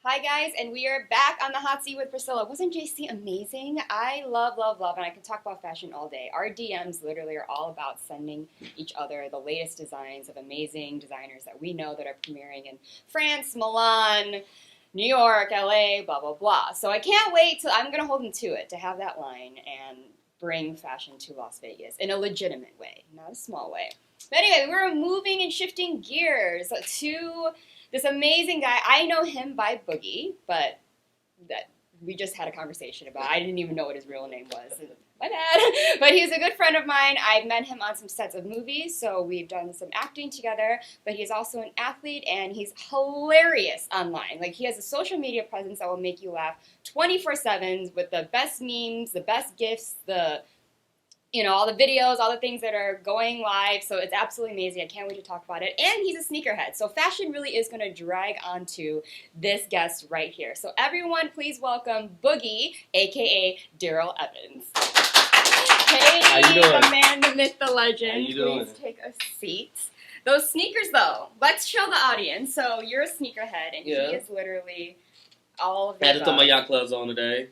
Hi guys, and we are back on the hot seat with Priscilla. Wasn't JC amazing? I love, and I can talk about fashion all day. Our DMs literally are all about sending each other the latest designs of amazing designers that we know that are premiering in France, Milan, New York, LA, blah, blah, blah. So I can't wait till I'm going to hold them to it to have that line and bring fashion to Las Vegas in a legitimate way, not a small way. But anyway, we're moving and shifting gears to this amazing guy. I know him by Boogie, but that we just had a conversation about. I didn't even know what his real name was. My bad. But he's a good friend of mine. I've met him on some sets of movies, so we've done some acting together. But he's also an athlete, and he's hilarious online. Like, he has a social media presence that will make you laugh 24/7 with the best memes, the best gifs, all the videos, all the things that are going live. So it's absolutely amazing. I can't wait to talk about it. And he's a sneakerhead. So fashion really is going to drag onto this guest right here. So everyone, please welcome Boogie, a.k.a. Daryll Evans. Hey, how you doing? The man, the myth, the legend. How you doing? Please take a seat. Those sneakers, though, let's show the audience. So you're a sneakerhead, and he is literally all of the I had to throw my yacht clubs on today,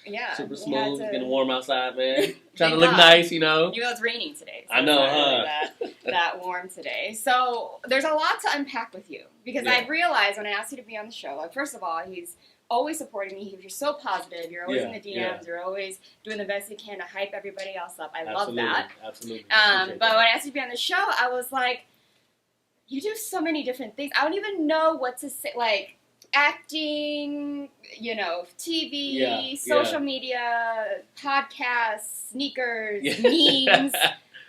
Yeah. Super smooth, getting warm outside, man. Trying to Thank look God. nice, Even though it's raining today. So I know, it's not really that warm today. So there's a lot to unpack with you. Because I realized when I asked you to be on the show, like, first of all, he's always supporting me. You're so positive. You're always in the DMs. You're always doing the best you can to hype everybody else up. I love that. Absolutely. But when I asked you to be on the show, I was like, you do so many different things. I don't even know what to say. Like, acting, TV, social media, podcasts, sneakers, memes,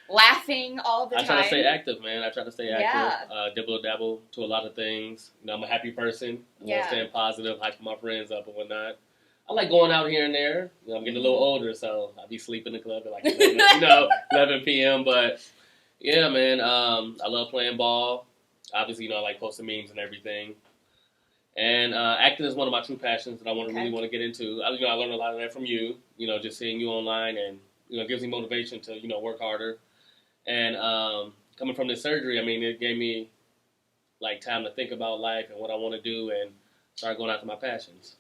laughing all the time. I try to stay active, man. I try to stay active. Dibble-dabble to a lot of things. I'm a happy person. I'm staying positive, hyping my friends up and whatnot. I like going out here and there. I'm getting a little older, so I'll be sleeping in the club at like 11 p.m. But yeah, man, I love playing ball. Obviously, I like posting memes and everything. And acting is one of my true passions that I really want to get into. I learned a lot of that from you. Just seeing you online, and it gives me motivation to work harder. And coming from this surgery, it gave me like time to think about life and what I want to do, and start going after my passions.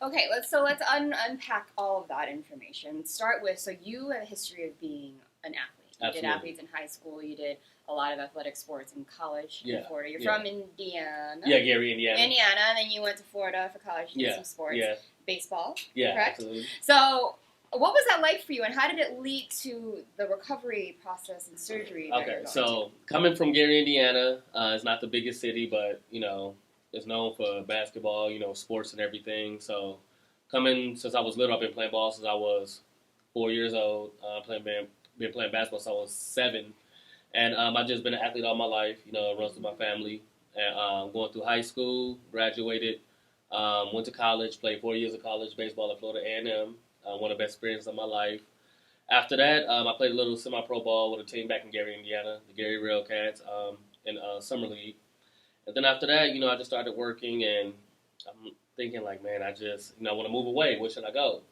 Okay, let's unpack all of that information. Start with, so you have a history of being an athlete. You did athletes in high school. You did a lot of athletic sports in college in Florida. You're from Indiana. Yeah, Gary, Indiana. Indiana, and then you went to Florida for college. You did some sports. Yeah. Baseball, correct? Absolutely. So what was that like for you, and how did it lead to the recovery process and surgery? So coming from Gary, Indiana, it's not the biggest city, but, it's known for basketball, sports and everything. So since I was little, I've been playing ball since I was 4 years old, been playing basketball since I was 7. And I've just been an athlete all my life, it runs through my family. And going through high school, graduated, went to college, played 4 years of college baseball at Florida A&M, one of the best experiences of my life. After that, I played a little semi-pro ball with a team back in Gary, Indiana, the Gary Railcats, in Summer League. And then after that, I just started working, and I'm thinking, like, man, I want to move away. Where should I go?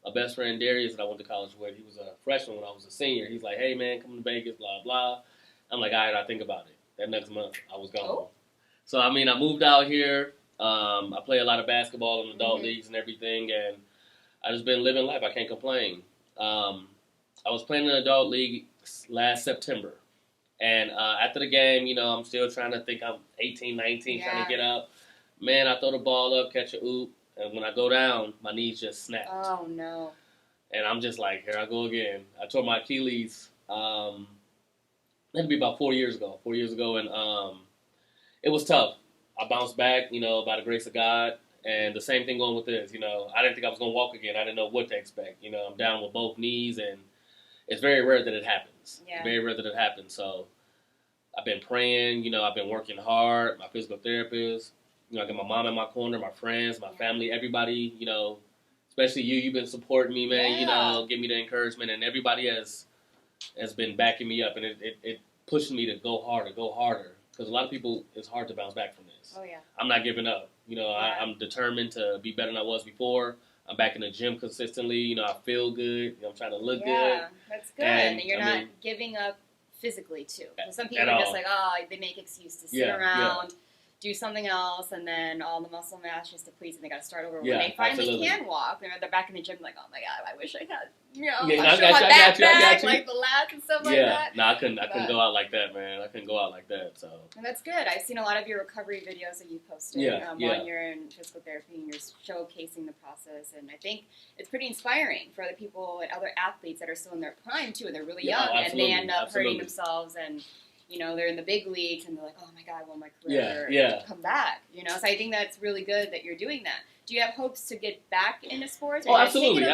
My best friend, Darius, that I went to college with, he was a freshman when I was a senior. He's like, hey, man, come to Vegas, blah, blah. I'm like, all right, I'll think about it. That next month, I was gone. Oh. So, I moved out here. I play a lot of basketball in adult leagues and everything, and I just been living life. I can't complain. I was playing in an adult league last September. And after the game, I'm still trying to think. I'm 18, 19, trying to get up. Man, I throw the ball up, catch a oop. And when I go down, my knees just snapped. Oh, no. And I'm just like, here I go again. I tore my Achilles, it had to be about 4 years ago. And it was tough. I bounced back, by the grace of God. And the same thing going with this, I didn't think I was going to walk again. I didn't know what to expect. I'm down with both knees, and it's very rare that it happens. Yeah. Very rare that it happens. So I've been praying, I've been working hard, my physical therapist. I got my mom in my corner, my friends, my family, everybody, especially you. You've been supporting me, man, give me the encouragement. And everybody has been backing me up. And it pushed me to go harder. Because a lot of people, it's hard to bounce back from this. Oh, yeah. I'm not giving up. I'm determined to be better than I was before. I'm back in the gym consistently. I feel good. I'm trying to look good. Yeah, that's good. And you're not giving up physically, too. Some people are just like, they make excuses to sit around. do something else, and then all the muscle mass just depletes, and they got to start over. Yeah, When they finally absolutely. can walk, they're back in the gym like, oh my god, I wish I had, Yeah, I got you. Like the lats and stuff like that. No, I couldn't go out like that, man. I couldn't go out like that. So. And that's good. I've seen a lot of your recovery videos that you posted while you're in physical therapy, and you're showcasing the process. And I think it's pretty inspiring for other people and other athletes that are still in their prime too, and they're really young, and they end up hurting themselves and. They're in the big leagues, and they're like, oh my god, will my career come back? So I think that's really good that you're doing that. Do you have hopes to get back into sports? Oh, absolutely. Man,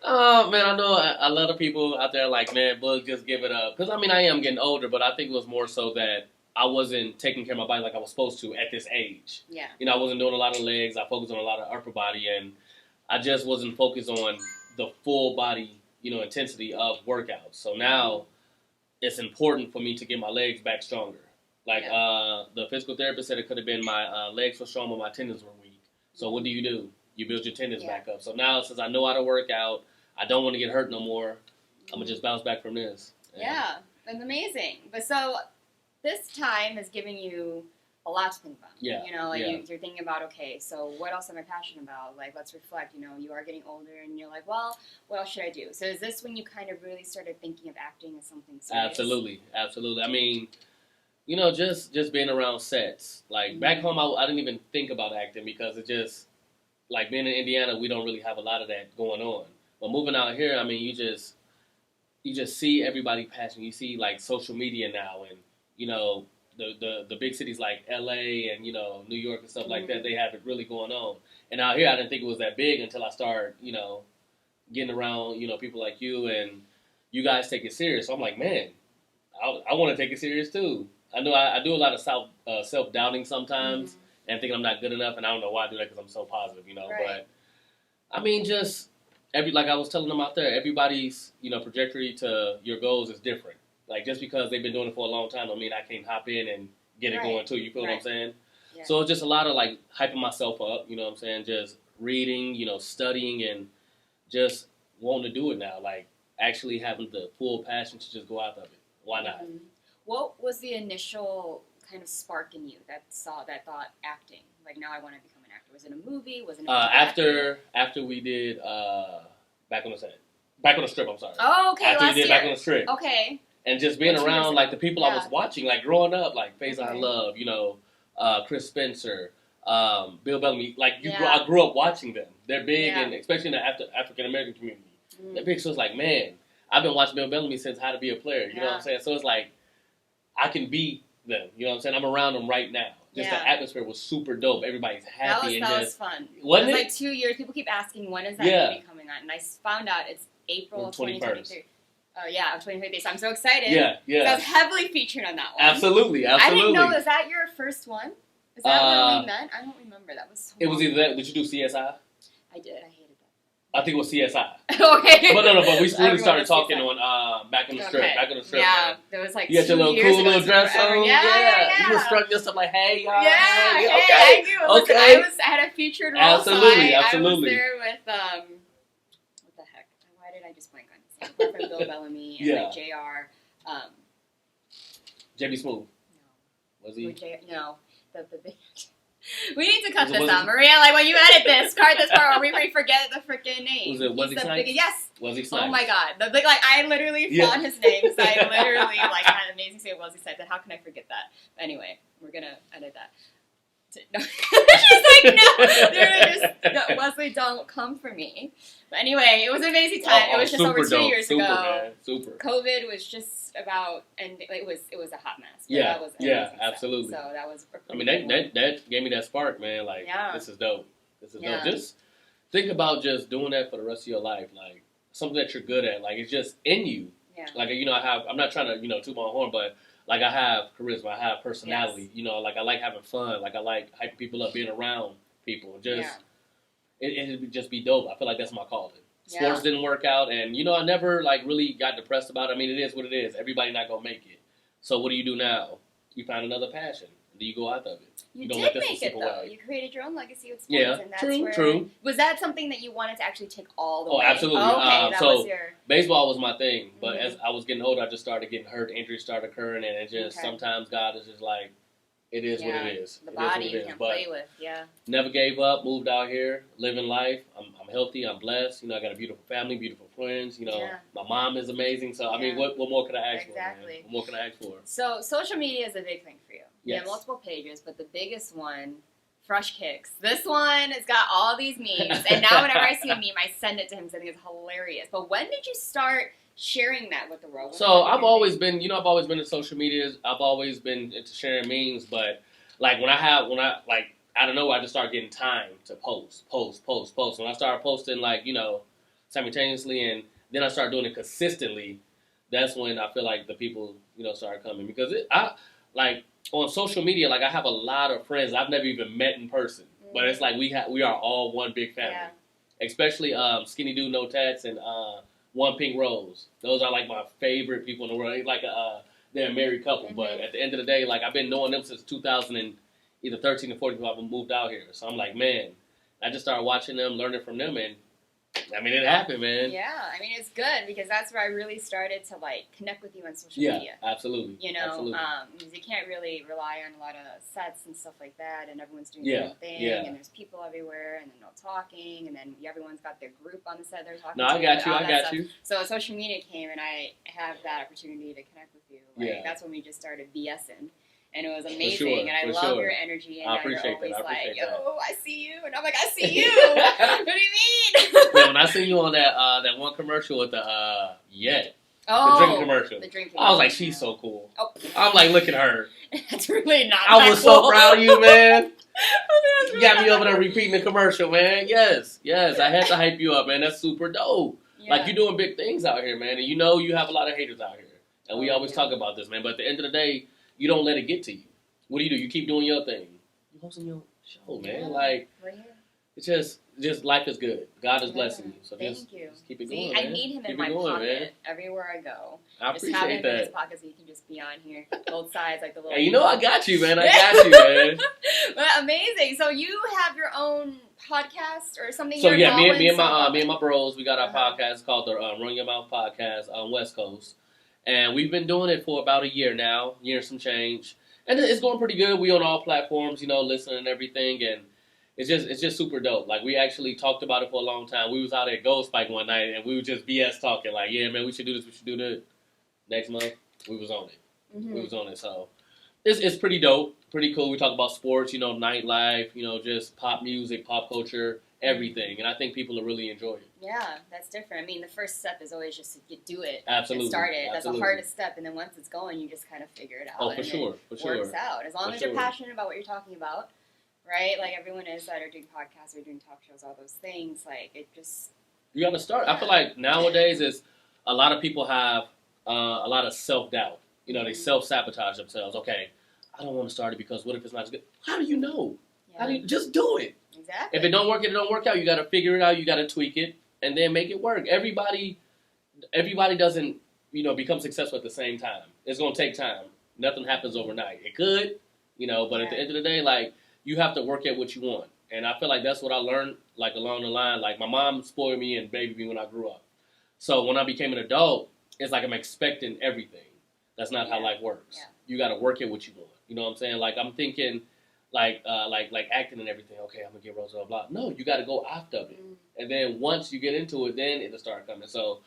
I know a lot of people out there like, man, Boog, just give it up. Because, I am getting older, but I think it was more so that I wasn't taking care of my body like I was supposed to at this age. Yeah. I wasn't doing a lot of legs. I focused on a lot of upper body, and I just wasn't focused on the full body, intensity of workouts. So now it's important for me to get my legs back stronger. Like the physical therapist said, it could have been my legs were strong, but my tendons were weak. So what do? You build your tendons back up. So now, since I know how to work out, I don't want to get hurt no more. I'm going to just bounce back from this. Yeah, that's amazing. But so this time is giving you a lot to think about. Yeah. You're thinking about, okay, so what else am I passionate about? Like, let's reflect. You are getting older, and you're like, well, what else should I do? So is this when you kind of really started thinking of acting as something serious? Absolutely. Just being around sets. Like, back home, I didn't even think about acting because it just, like, being in Indiana, we don't really have a lot of that going on. But moving out here, you just see everybody passionate. You see, like, social media now, and, the big cities like L.A. and, New York and stuff like that, they have it really going on. And out here, I didn't think it was that big until I started, getting around, people like you, and you guys take it serious. So I'm like, man, I want to take it serious too. I know I do a lot of self-doubting sometimes and thinking I'm not good enough, and I don't know why I do that because I'm so positive, Right. But, just like I was telling them out there, everybody's, trajectory to your goals is different. Like, just because they've been doing it for a long time don't mean I can't hop in and get it going too. You feel what I'm saying? Yeah. So it's just a lot of, like, hyping myself up, just reading, studying, and just wanting to do it now. Like, actually having the full passion to just go out of it. Why not? Mm-hmm. What was the initial kind of spark in you that thought acting? Like, now I want to become an actor. Was it a movie? Was it after we did Back on the Strip, I'm sorry. Oh, okay, after last we did year. Back on the Strip. Okay. And just being around, like, the people I was watching, like, growing up, like, Faison I Love, Chris Spencer, Bill Bellamy. Like, I grew up watching them. They're big, and especially in the African-American community. They're big, so it's like, man, I've been watching Bill Bellamy since How to Be a Player, you know what I'm saying? So it's like, I can be them, you know what I'm saying? I'm around them right now. Just the atmosphere was super dope. Everybody's happy. That was fun. Wasn't it was like 2 years. People keep asking, when is that movie coming on? And I found out it's April 2023. Oh, yeah, 2023. So I'm so excited. Yeah. So I was heavily featured on that one. Absolutely. I didn't know. Was that your first one? Is that where we met? I don't remember. That was so It was either that. Did you do CSI? I did. I hated that. I think it was CSI. Okay. But but we really started talking on Back on the Strip. Back on the Strip. Yeah, man. There was like you had your little cool little dress on. Yeah. You were strutting yourself like, hey, y'all. Yeah, I knew. Okay. I had a featured role. Absolutely. So I was there with what the heck? Why did I just blank on his name? Apart from Bill Bellamy and like JR. JB Smooth. No. Was he? No. The we need to cut this out, Maria. Like, when you edit this part where we forget the freaking name. Was he Snipes? Yes. Was he Snipes? Oh my god. I literally fought his name because I literally had an amazing say Wesley Snipes. How can I forget that? But anyway, we're gonna edit that. No. She's like, no. Wesley, don't come for me. But anyway, it was an amazing time. It was just over 2 years ago. Man. Super. COVID was just about, and it was a hot mess. Yeah, that was absolutely. So that was. That gave me that spark, man. Like, this is dope. Dope. Just think about just doing that for the rest of your life, like something that you're good at. Like, it's just in you. Yeah. Like, I'm not trying to toot my horn, but like, I have charisma, I have personality. Yes. Like, I like having fun. Like, I like hyping people up, being around people. It would just be dope. I feel like that's my calling. Sports didn't work out, and I never like really got depressed about it. I mean, it is what it is. Everybody not gonna make it. So what do you do now? You find another passion. Do you go out of it? You did make it, though. You created your own legacy with sports. Yeah, and that's true. Was that something that you wanted to actually take all the way? Oh, absolutely. Okay, so baseball was my thing, but as I was getting older, I just started getting hurt. Injuries started occurring, and it just sometimes God is just like, it is what it is. The It body is you what it can't is. play with. Yeah. Never gave up. Moved out here, living life. I'm healthy. I'm blessed. You know, I got a beautiful family, beautiful friends. You know, my mom is amazing. So I mean, what more could I ask for? Man? What more could I ask for? So social media is a big thing for you. Yes. You have multiple pages, but the biggest one, Fresh Kicks. This one has got all these memes, and now whenever I see a meme, I send it to him. So I think it's hilarious. But when did you start sharing that with the world? So I've always been in social media. I've always been into sharing memes, but like I don't know, I just started getting time to post. When I started posting, like, you know, simultaneously, and then I started doing it consistently, that's when I feel like the people, you know, started coming. Because on social media, like, I have a lot of friends I've never even met in person. But it's like we are all one big family. Yeah. Especially Skinny Dude No Tats and One Pink Rose. Those are like my favorite people in the world. Like they're a married couple, but at the end of the day, like, I've been knowing them since 2013 or 14 when I moved out here. So I'm like, man, I just started watching them, learning from them, and I mean, it happened, man. Yeah, I mean, it's good because that's where I really started to, like, connect with you on social media. Yeah, absolutely. You know, because you can't really rely on a lot of sets and stuff like that, and everyone's doing their own thing, and there's people everywhere, and they're not talking, and then everyone's got their group on the set they're talking to. No, I got you. So social media came, and I have that opportunity to connect with you. Like, that's when we just started BSing. And it was amazing, and I love your energy, and you're always like, yo, I see you, and I'm like, I see you. What do you mean? Yeah, when I seen you on that one commercial with the the drinking commercial, I was like, she's so cool. Oh. I'm like, look at her. That's really not. I was so proud of you, man. You got me over there repeating the commercial, man. Yes, I had to hype you up, man. That's super dope. Yeah. Like, you're doing big things out here, man, and you know you have a lot of haters out here, and we always talk about this, man. But at the end of the day, you don't let it get to you. What do? You keep doing your thing. You hosting your show, man. Yeah, like, it's just life is good. God is blessing you. So just keep it going, I need him in my pocket everywhere I go. I appreciate just have him that. in his pocket so he can just be on here, both sides, like the little. Hey, you know I got you, man. I got you, man. But amazing. So you have your own podcast or something? So yeah, me and my bros, we got our podcast called the Run Your Mouth Podcast on West Coast. And we've been doing it for about a year now, year and some change. And it's going pretty good. We on all platforms, you know, listening and everything. And it's just super dope. Like, we actually talked about it for a long time. We was out at Gold Spike one night, and we were just BS talking. Like, yeah, man, we should do this, we should do that. Next month, we was on it. We was on it. So it's pretty dope, pretty cool. We talk about sports, you know, nightlife, you know, just pop music, pop culture, everything. And I think people will really enjoy it. Yeah, that's different. I mean, the first step is always just to do it. Absolutely. And start it. That's the hardest step. And then once it's going, you just kind of figure it out. Oh, for sure. Works out. As long as you're passionate about what you're talking about, right? Like everyone is that are doing podcasts or doing talk shows, all those things. Like, it just... You got to start. I feel like nowadays is a lot of people have a lot of self-doubt. You know, they self-sabotage themselves. Okay, I don't want to start it because what if it's not as good? How do you know? Yeah. How do you... Just do it. Exactly. If it don't work, it don't work out. You got to figure it out. You got to tweak it. And then make it work. Everybody doesn't, you know, become successful at the same time. It's going to take time. Nothing happens overnight. It could, you know, but at the end of the day, like, you have to work at what you want. And I feel like that's what I learned, like, along the line. Like, my mom spoiled me and babied me when I grew up. So when I became an adult, it's like I'm expecting everything. That's not how life works. Yeah. You got to work at what you want. You know what I'm saying? Like, I'm thinking... Like acting and everything. Okay, I'm gonna get Rose blah blah. No, you got to go after it, and then once you get into it, then it'll start coming. So,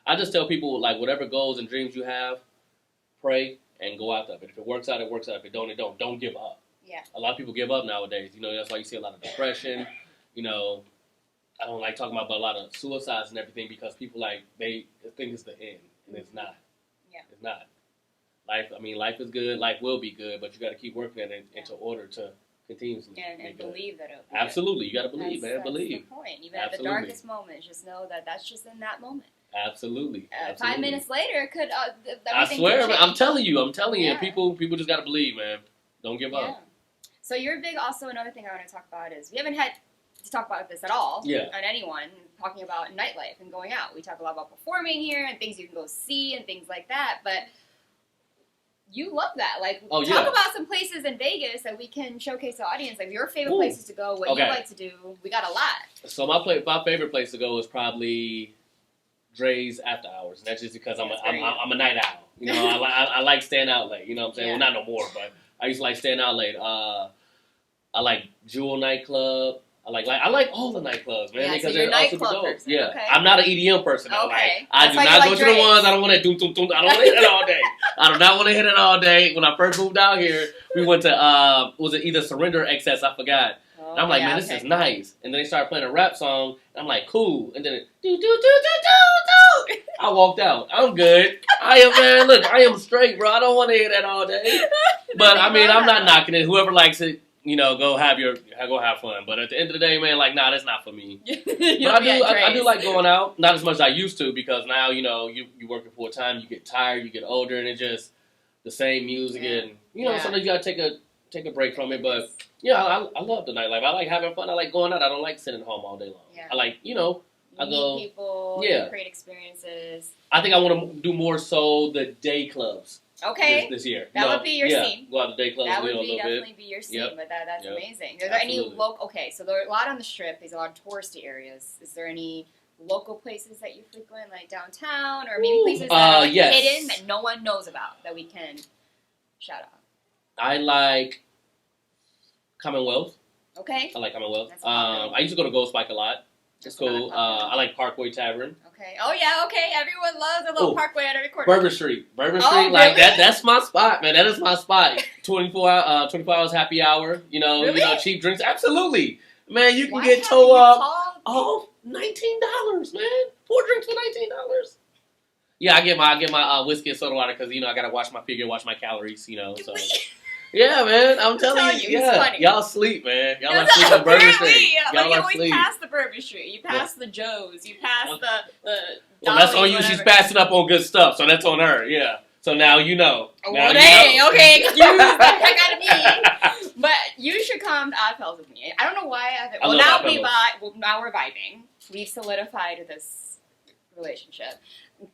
I just tell people, like, whatever goals and dreams you have, pray and go after it. If it works out, it works out. If it don't, it don't. Don't give up. Yeah. A lot of people give up nowadays. You know, that's why you see a lot of depression. You know, I don't like talking about but a lot of suicides and everything because people they think it's the end, and it's not. Yeah. It's not. Life is good. Life will be good, but you got to keep working at it into order to continuously and believe that it'll be absolutely. You got to believe, man. That's Believe. the point. Even at the darkest moments, just know that that's just in that moment. Absolutely. 5 minutes later, could I swear, man, I'm telling you. Yeah. People just got to believe, man. Don't give up. So you're big. Also, another thing I want to talk about is we haven't had to talk about this at all on anyone talking about nightlife and going out. We talk a lot about performing here and things you can go see and things like that, but you love that. Like, talk about some places in Vegas that we can showcase the audience. Like, your favorite places to go, what you like to do. We got a lot. So my favorite place to go is probably Dre's After Hours, and that's just because I'm a night owl. You know, I like staying out late. You know what I'm saying? Well, not no more, but I used to like staying out late. I like Jewel nightclub. I like all the nightclubs, man, Yeah, because so you're they're all super nightclub dope. person. Yeah, Okay. I'm not an EDM person. Though. Okay. I That's do why not you go like to the Dre's. ones. I don't want to doom doom doom. I don't want to hit it all day. I do not want to hit it all day. When I first moved out here, we went to was it either Surrender or Excess? I forgot. Oh, And I'm like, yeah, man, this okay. is nice. And then they started playing a rap song, and I'm like, cool. And then it, do do do do do do. I walked out. I'm good. Look, I am straight, bro. I don't want to hear that all day. But I mean, I'm not knocking it. Whoever likes it, go have fun. But at the end of the day, man, like, nah, that's not for me. But I do like going out. Not as much as I used to, because now, you working full time, you get tired, you get older, and it's just the same music, and sometimes you gotta take a break from it. But I love the nightlife. I like having fun. I like going out. I don't like sitting home all day long. Yeah. I like, I go. Meet people. Yeah. Create experiences. I think I want to do more so the day clubs. Okay. This year. That would be your scene. Go out to day clubs. That would a little definitely bit. be your scene. Yep. But that's Yep. amazing. Are there any Absolutely. local? Okay, so there are a lot on the Strip. There's a lot of touristy areas. Is there any local places that you frequent, like downtown, or maybe places that are yes. hidden that no one knows about that we can shout out? I like Commonwealth. Okay. I like Commonwealth. That's popular. I used to go to Ghost Spike a lot. It's cool. I like Parkway Tavern. Okay. Oh yeah. Okay. Everyone loves a little Parkway at every corner. Bourbon Street. Like really? that's my spot, man. That is my spot. 24 hours happy hour. Really? Cheap drinks. Absolutely. Man, you can Why get haven't toe you up. called Oh, $19, man. 4 drinks for $19. Yeah, I get my whiskey and soda water because I gotta watch my figure, watch my calories. So. Yeah, man, I'm telling you, it's funny. y'all sleep, man. Y'all are sleep on Bourbon Street. But you Y'all are always sleep. pass the Bourbon Street. You pass the Joes. You pass the Well, that's on you. whatever. She's passing up on good stuff, so that's on her. Yeah. So now you know. Well, dang. Okay, excuse the heck out of me. But you should come to Oddfellows with me. I don't know why. Now we're vibing. We've solidified this relationship.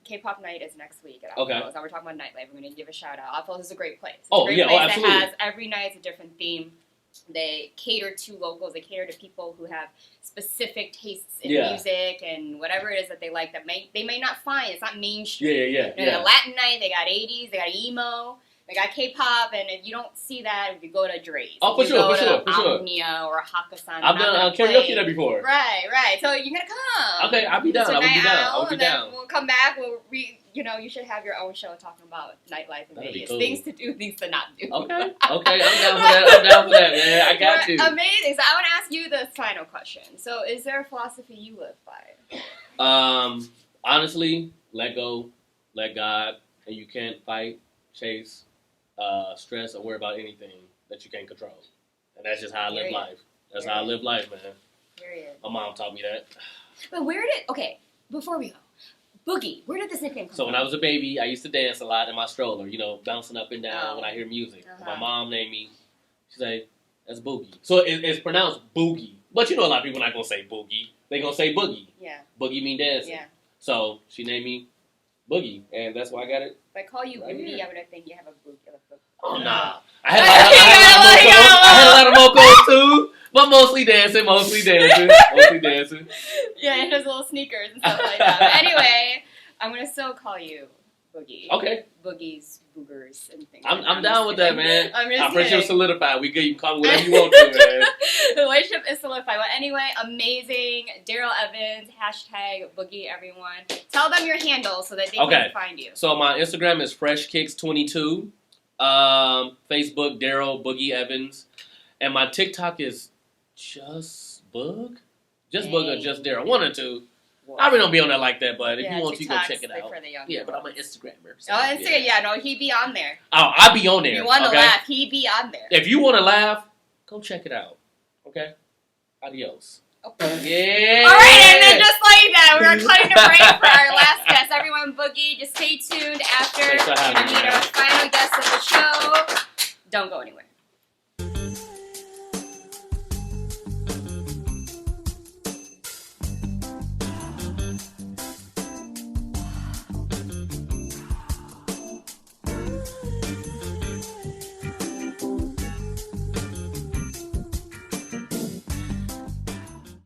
K-pop night is next week at Oddfellows. Okay. Now we're talking about nightlife. We're going to give a shout out. Oddfellows is a great place. It's Oh, a great yeah. place Absolutely. that has every night it's a different theme. They cater to locals. They cater to people who have specific tastes in music and whatever it is that they like that they may not find. It's not mainstream. Yeah. They got Latin night. They got 80s. They got emo. They got K-pop. And if you don't see that, if you go to Dre's. Oh, for sure. Omnia or Hakusan. I've done karaoke there before. Right. So you're gonna come. Okay, I'll be down. I will be down. We'll come back. You should have your own show talking about nightlife in That'd be Vegas. cool. Things to do, things to not do. Okay, I'm down for that, man. I got you. Amazing. So I want to ask you the final question. So is there a philosophy you live by? Honestly, let go, let God, and you can't fight, chase, stress, or worry about anything that you can't control. And that's just how I live life. That's how I live life, man. Period. My mom taught me that. But before we go, Boogie, where did this nickname come from? So when I was a baby, I used to dance a lot in my stroller, bouncing up and down when I hear music. My mom named me. She said, that's Boogie. So it's pronounced Boogie. But a lot of people not going to say Boogie. They going to say Boogie. Yeah. Boogie mean dancing. Yeah. So she named me Boogie, and that's why I got it. If I call you Boogie, I would think you have a Boogie. Oh, nah. I had a lot of mocos too, but mostly dancing. Yeah, and his little sneakers and stuff like that. But anyway, I'm going to still call you Boogie. Okay. Boogies, boogers, and things. I'm down with that, man. Our friendship's solidified. You can call me whatever you want to, man. The relationship is solidified. Well, anyway, amazing. Daryll Evans, #Boogie, everyone. Tell them your handle so that they can find you. So my Instagram is FreshKicks22. Facebook, Daryll Boogie Evans. And my TikTok is just Boog? Just Boog or just Daryll. One or two. I really don't be on that like that, but if you want to, you go check it out. Yeah, but I'm an Instagrammer. So, Instagram, no, he be on there. Oh, I be on there. If you want to laugh, he be on there. If you want to laugh, go check it out. Okay? Adios. Yeah. All right, and then just like that, we're cutting a break for our last guest. Everyone, Boogie, just stay tuned after we're going to meet our final guest of the show. Don't go anywhere.